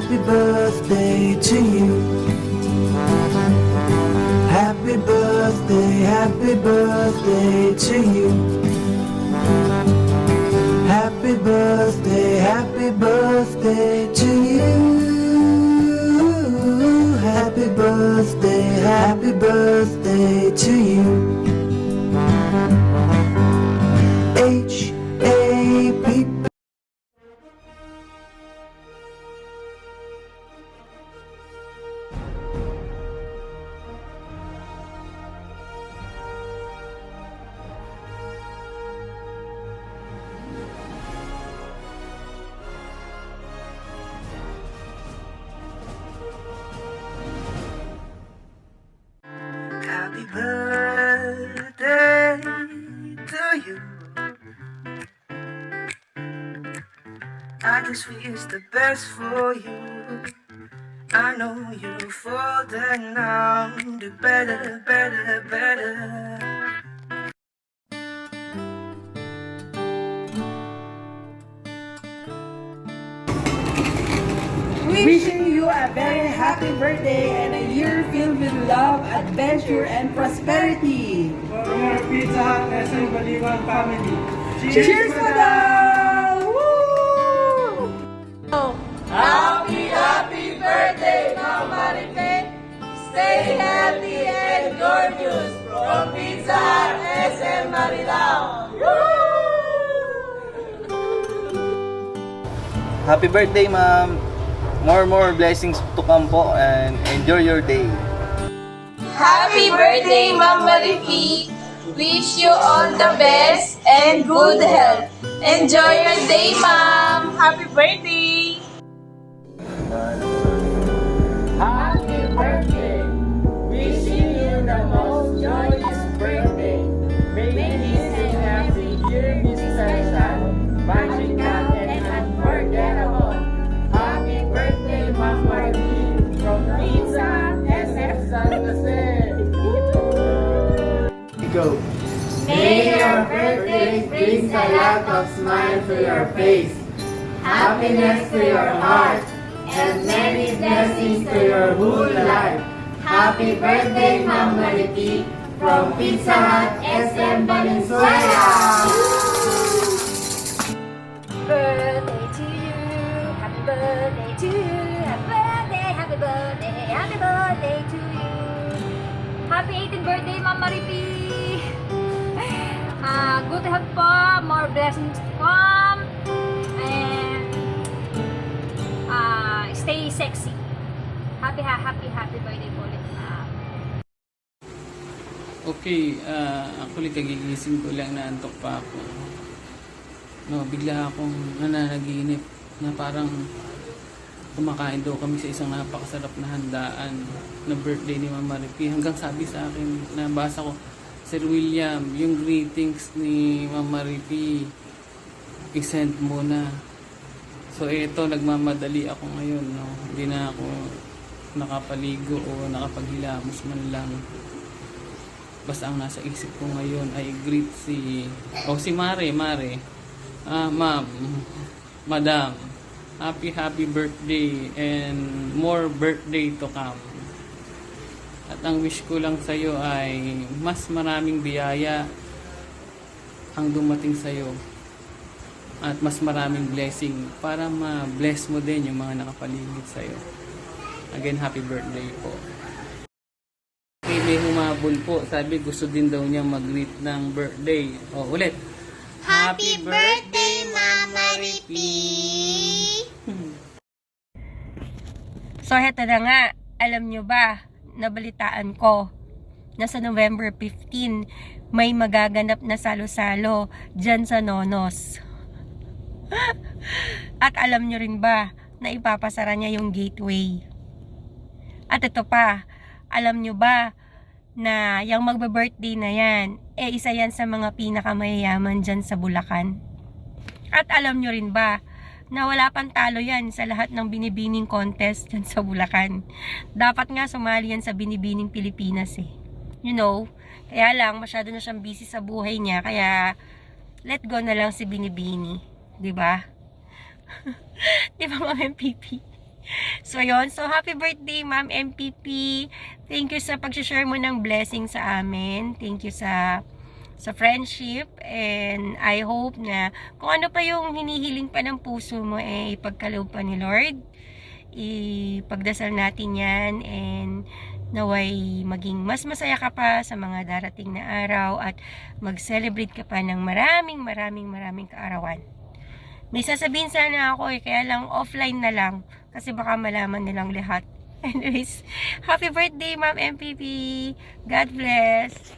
Happy birthday to you. Happy birthday to you. Happy birthday to you. Happy birthday to you. H-A-P. Happy birthday to you. I just wish the best for you. I know you'll fall down now. Do better, better, better. Wishing you a very happy birthday and a year filled with love, adventure, and prosperity. From our Pizza Hut SM Baliwan family. Cheers to them! Woo! Happy birthday, Mama Ripe. Stay healthy and gorgeous from Pizza Hut SM Marilao. Happy birthday, ma'am. More blessings to come po and enjoy your day. Happy birthday, Mama Ripe. Wish you all the best and good health. Enjoy your day, Mom. Happy birthday. Happy birthday! Wishing you the most joyous birthday. May this and happy year be special, magical, and unforgettable. Happy birthday, Mama Ricky, from Pizza SF San Jose. Go. May your birthday brings a lot of smile to your face, happiness to your heart, and many blessings to your whole life. Happy birthday, Ma'am Mariti, from Pizza Hut SM Valenzuela! Birthday to you, happy birthday to you, happy birthday to you. Happy 18th birthday, Ma'am Maripi. Good health po, more blessings to come, and stay sexy. Happy birthday po ulit, ma'am. Okay, actually kagigising ko lang, naantok pa ako. No, bigla akong nananaginip na parang kumakain daw kami sa isang napakasarap na handaan na birthday ni Mama Ricky. Hanggang sabi sa akin, nabasa ko, Sir William, yung greetings ni Mama Ricky, i-send mo na. So eto, nagmamadali ako ngayon, no? Hindi na ako nakapaligo o nakapaghilamos man lang. Basta ang nasa isip ko ngayon ay greet si Mare. Ma'am, Madam, happy birthday and more birthday to come. At ang wish ko lang sa'yo ay mas maraming biyaya ang dumating sa'yo. At mas maraming blessing para ma-bless mo din yung mga nakapaligid sa'yo. Again, happy birthday po. Okay, may humabol po. Sabi gusto din daw niya mag-greet ng birthday. O, ulit. Happy birthday, Mama Ripi! So, heto na nga. Alam nyo ba, nabalitaan ko na sa November 15, may magaganap na salo-salo dyan sa Nonos. At alam nyo rin ba na ipapasara niya yung gateway? At ito pa, alam nyo ba na yung magbe-birthday na yan, isa yan sa mga pinakamayayaman dyan sa Bulacan? At alam nyo rin ba na wala pang talo yan sa lahat ng binibining contest dyan sa Bulacan? Dapat nga sumali yan sa binibining Pilipinas eh. You know, kaya lang masyado na siyang busy sa buhay niya, kaya let go na lang si Binibini. Diba? Diba, Ma'am MPP? So, yon. So, happy birthday, Ma'am MPP. Thank you sa pag-share mo ng blessing sa amin. Thank you sa friendship. And I hope na kung ano pa yung hinihiling pa ng puso mo, ipagkaloob pa ni Lord. Ipagdasal natin yan. And naway maging mas masaya ka pa sa mga darating na araw at mag-celebrate ka pa ng maraming kaarawan. May sasabihin sana ako kaya lang offline na lang kasi baka malaman nilang lahat. Anyways, happy birthday Ma'am MPP. God bless.